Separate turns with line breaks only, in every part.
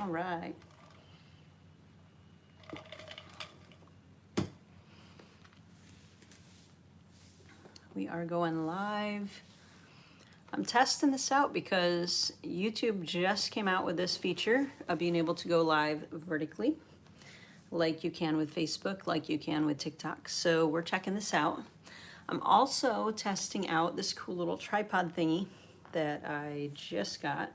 All right. We are going live. I'm testing this out because YouTube just came out with this feature of being able to go live vertically, like you can with Facebook, like you can with TikTok. So we're checking this out. I'm also testing out this cool little tripod thingy that I just got.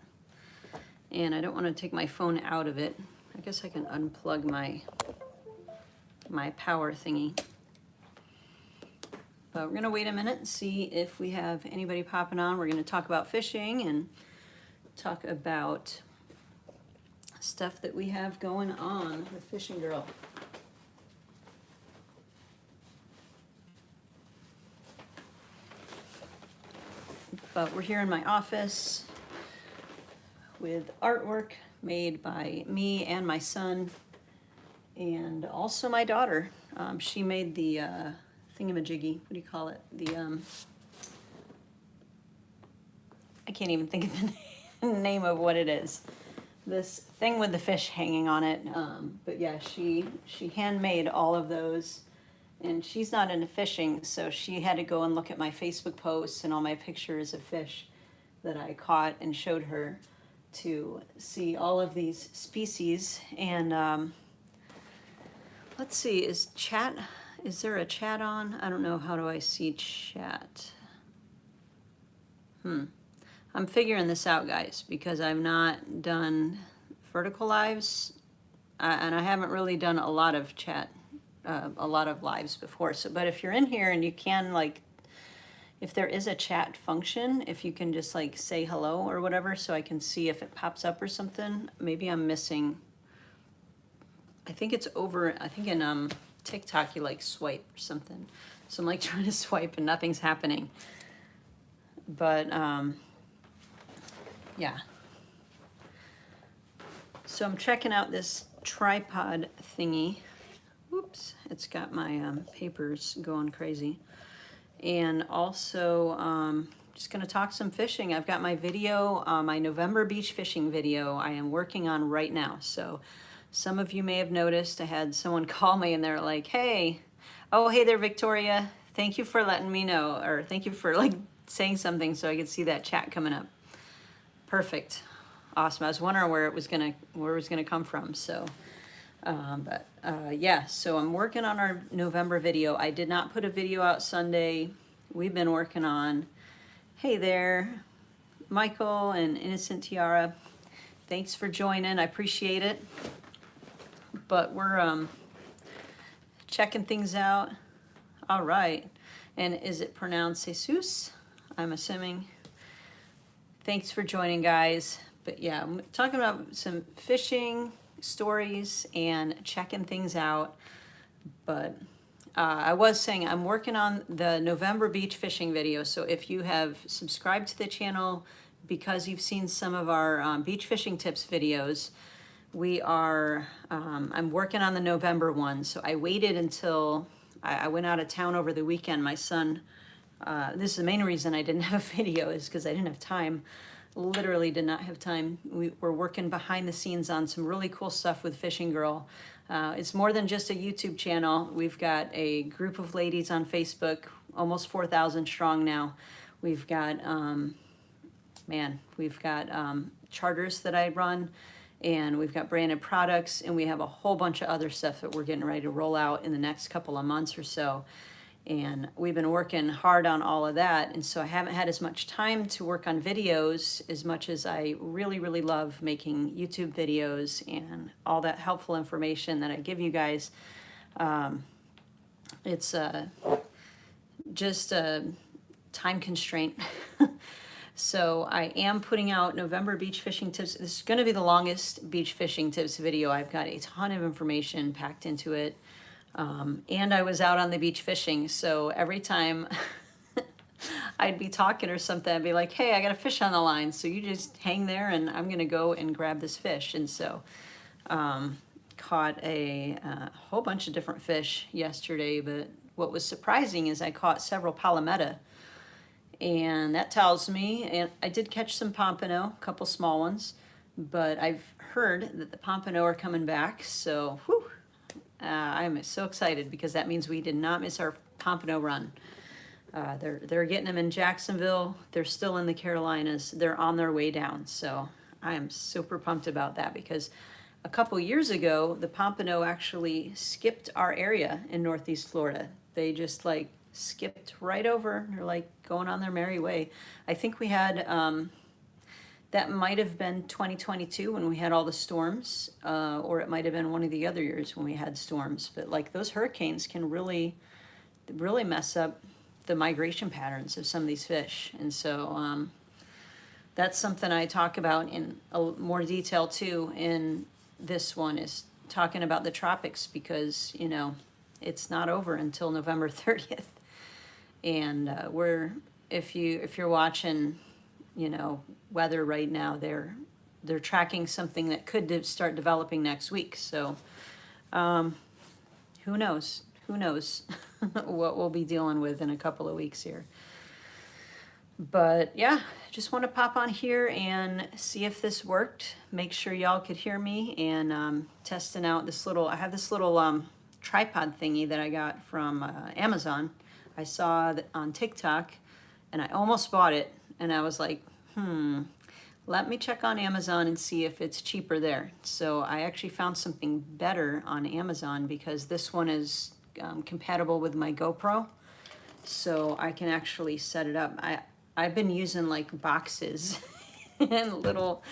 And I don't want to take my phone out of it. I guess I can unplug my power thingy. But we're gonna wait a minute and see if we have anybody popping on. We're gonna talk about fishing and talk about stuff that we have going on with Fishin Girl. But we're here in my office with artwork made by me and my son, and also my daughter. She made the thingamajiggy. What do you call it? I can't even think of the name of what it is. This thing with the fish hanging on it. But yeah, she handmade all of those. And she's not into fishing, so she had to go and look at my Facebook posts and all my pictures of fish that I caught and showed her to see all of these species. And let's see, is there a chat on? I don't know, how do I see chat? I'm figuring this out, guys, because I've not done vertical lives, and I haven't really done a lot of chat, a lot of lives before. So, but if you're in here and you can, like, if there is a chat function, if you can just like say hello or whatever, so I can see if it pops up or something. Maybe I'm missing. I think it's over. I think in TikTok you like swipe or something. So I'm like trying to swipe and nothing's happening. But yeah. So I'm checking out this tripod thingy. Whoops, it's got my papers going crazy. And also just gonna talk some fishing. I've got my video, my November beach fishing video I am working on right now. So some of you may have noticed I had someone call me and they're like, hey, oh, hey there, Victoria. Thank you for letting me know, or thank you for like saying something so I could see that chat coming up. Perfect. Awesome. I was wondering where it was gonna come from. So yeah, so I'm working on our November video. I did not put a video out Sunday. We've been working on, hey there, Michael and Innocent Tiara. Thanks for joining. I appreciate it. But we're checking things out. All right. And is it pronounced Jesus? I'm assuming. Thanks for joining, guys. But yeah, I'm talking about some fishing stories and checking things out. But I was saying I'm working on the November beach fishing video. So if you have subscribed to the channel because you've seen some of our beach fishing tips videos, we are, I'm working on the November one. So I waited until I went out of town over the weekend. My son, this is the main reason I didn't have a video, is because I didn't have time. Literally did not have time. We were working behind the scenes on some really cool stuff with Fishin Girl. It's more than just a YouTube channel. We've got a group of ladies on Facebook, almost 4,000 strong now. We've got, we've got charters that I run, and we've got branded products, and we have a whole bunch of other stuff that we're getting ready to roll out in the next couple of months or so. And we've been working hard on all of that. And so I haven't had as much time to work on videos as much as I really, really love making YouTube videos and all that helpful information that I give you guys. It's just a time constraint. So I am putting out November beach fishing tips. This is going to be the longest beach fishing tips video. I've got a ton of information packed into it. And I was out on the beach fishing, so every time I'd be talking or something, I'd be like, hey, I got a fish on the line, so you just hang there and I'm gonna go and grab this fish. And so caught a whole bunch of different fish yesterday, but what was surprising is I caught several palometa, and that tells me, and I did catch some pompano, a couple small ones, but I've heard that the pompano are coming back, so whew, I'm so excited because that means we did not miss our pompano run. They're getting them in Jacksonville. They're still in the Carolinas. They're on their way down. So I am super pumped about that because a couple years ago, the pompano actually skipped our area in Northeast Florida. They just like skipped right over. They're like going on their merry way. I think we had, that might have been 2022 when we had all the storms, or it might have been one of the other years when we had storms. But like those hurricanes can really mess up the migration patterns of some of these fish. And so that's something I talk about in more detail too in this one, is talking about the tropics, because you know it's not over until November 30th. And if you're watching, you know, weather right now, they're tracking something that could start developing next week. So who knows what we'll be dealing with in a couple of weeks here. But yeah, just want to pop on here and see if this worked. Make sure y'all could hear me, and testing out this little, I have this little tripod thingy that I got from Amazon. I saw that on TikTok and I almost bought it, and I was like, let me check on Amazon and see if it's cheaper there. So I actually found something better on Amazon, because this one is compatible with my GoPro, so I can actually set it up. I've been using like boxes and little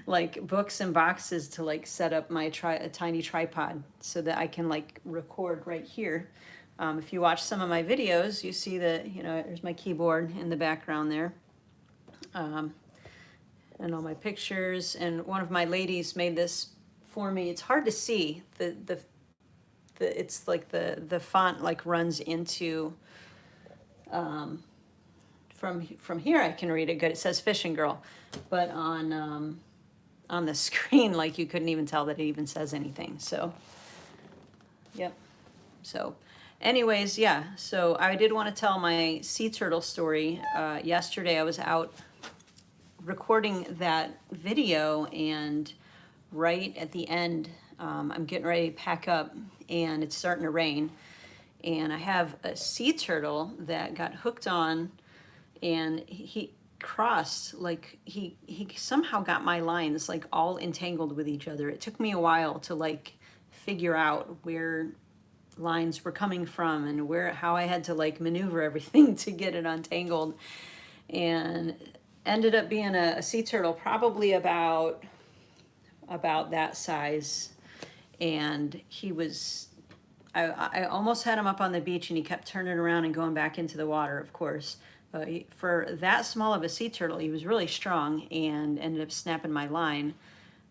like books and boxes to like set up my a tiny tripod so that I can like record right here. If you watch some of my videos, you see that, you know, there's my keyboard in the background there. And all my pictures, and one of my ladies made this for me. It's hard to see, it's like the font like runs into, from here I can read it good. It says Fishin Girl, but on the screen, like you couldn't even tell that it even says anything. So yep. So anyways, yeah, so I did want to tell my sea turtle story. Yesterday I was out recording that video, and right at the end, I'm getting ready to pack up, and it's starting to rain, and I have a sea turtle that got hooked on, and he crossed, like he somehow got my lines like all entangled with each other. It took me a while to like figure out where lines were coming from and how I had to like maneuver everything to get it untangled, and ended up being a sea turtle probably about that size. And he was, I almost had him up on the beach, and he kept turning around and going back into the water, of course. But for that small of a sea turtle, he was really strong, and ended up snapping my line,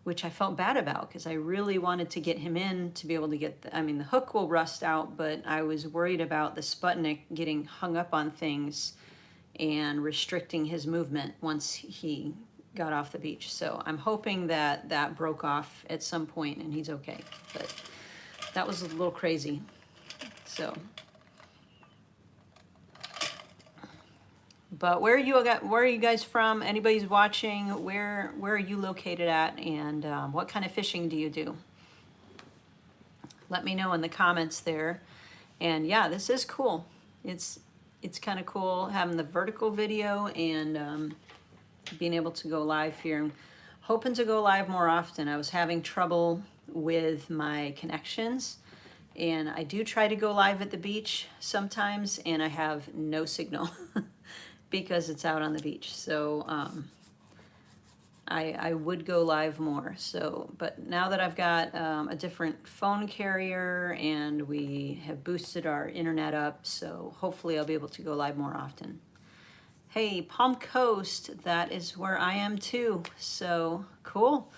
which I felt bad about because I really wanted to get him in to be able to get I mean, the hook will rust out, but I was worried about the Sputnik getting hung up on things and restricting his movement once he got off the beach. So I'm hoping that that broke off at some point and he's okay. But that was a little crazy. So, but where are you guys from? Anybody's watching? Where are you located at? And what kind of fishing do you do? Let me know in the comments there. And yeah, this is cool. It's kind of cool having the vertical video, and being able to go live here. I'm hoping to go live more often. I was having trouble with my connections, and I do try to go live at the beach sometimes, and I have no signal because it's out on the beach. So I would go live more. So, but now that I've got a different phone carrier, and we have boosted our internet up, so hopefully I'll be able to go live more often. Hey, Palm Coast, that is where I am too. So cool.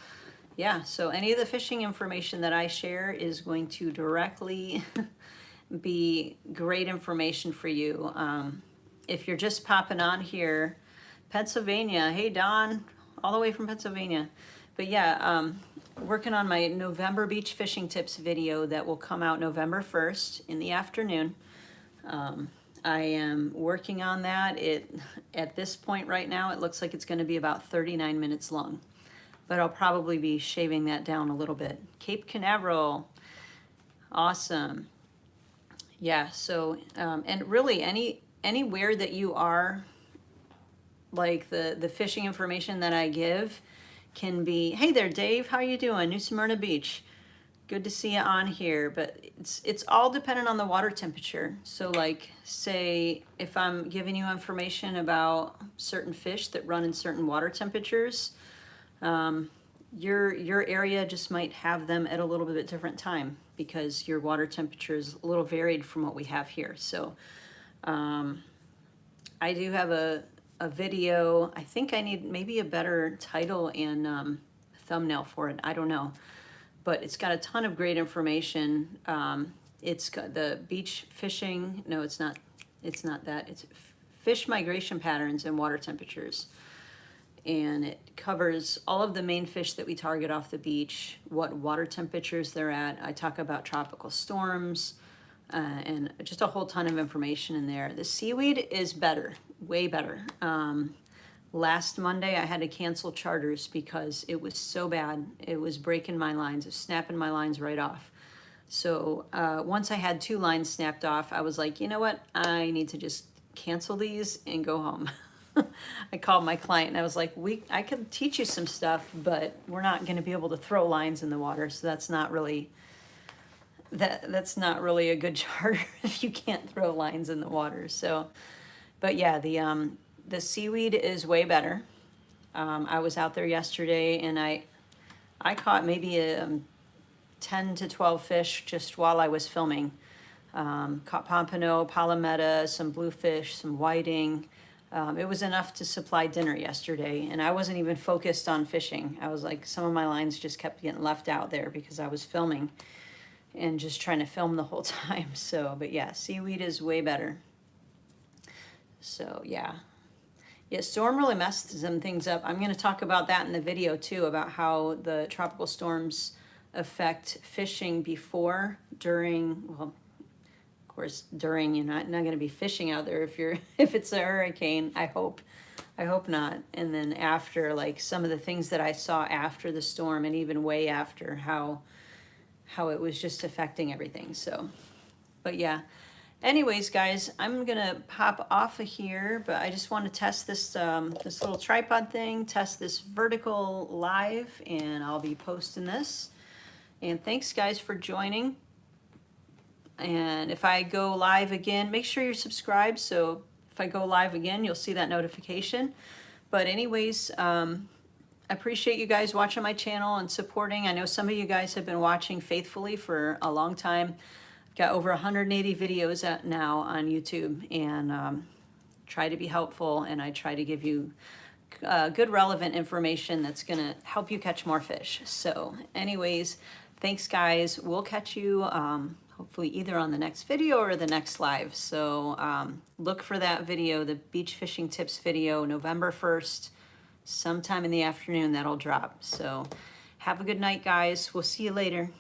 Yeah, so any of the fishing information that I share is going to directly be great information for you. If you're just popping on here, Pennsylvania, hey Don, all the way from Pennsylvania. But yeah, working on my November beach fishing tips video that will come out November 1st in the afternoon. I am working on that. At this point right now, it looks like it's going to be about 39 minutes long. but I'll probably be shaving that down a little bit. Cape Canaveral, awesome. Yeah, so, and really anywhere that you are, like the fishing information that I give can be, hey there, Dave, how you doing? New Smyrna Beach. Good to see you on here, but it's all dependent on the water temperature. So like, say if I'm giving you information about certain fish that run in certain water temperatures, your area just might have them at a little bit different time because your water temperature is a little varied from what we have here. So I do have a video. I think I need maybe a better title and thumbnail for it. I don't know. But it's got a ton of great information. It's got the beach fishing. No, it's not that. It's fish migration patterns and water temperatures. And it covers all of the main fish that we target off the beach, what water temperatures they're at. I talk about tropical storms, and just a whole ton of information in there. The seaweed is better, way better. Last Monday I had to cancel charters because it was so bad. It was breaking my lines, it was snapping my lines right off. So once I had 2 lines snapped off, I was like, you know what? I need to just cancel these and go home. I called my client and I was like, I could teach you some stuff, but we're not going to be able to throw lines in the water. So that's not really that's not really a good charter if you can't throw lines in the water. So, but yeah, the seaweed is way better. I was out there yesterday and I caught maybe 10 to 12 fish just while I was filming. Caught pompano, palometa, some bluefish, some whiting. It was enough to supply dinner yesterday, and I wasn't even focused on fishing. I was like, some of my lines just kept getting left out there because I was filming and just trying to film the whole time. So, but yeah, seaweed is way better. So yeah. Yeah, storm really messed some things up. I'm going to talk about that in the video too, about how the tropical storms affect fishing before, during, well, of course, during, you're not going to be fishing out there if it's a hurricane, I hope not. And then after, like some of the things that I saw after the storm and even way after, how it was just affecting everything. So, but yeah. Anyways, guys, I'm gonna pop off of here, but I just want to test this this little tripod thing, test this vertical live, and I'll be posting this. And thanks, guys, for joining. And if I go live again, make sure you're subscribed, so if I go live again, you'll see that notification. But anyways, I appreciate you guys watching my channel and supporting. I know some of you guys have been watching faithfully for a long time. Got over 180 videos out now on YouTube, and try to be helpful, and I try to give you good relevant information that's gonna help you catch more fish. So anyways, thanks guys. We'll catch you hopefully either on the next video or the next live. So look for that video, the beach fishing tips video, November 1st, sometime in the afternoon that'll drop. So have a good night, guys. We'll see you later.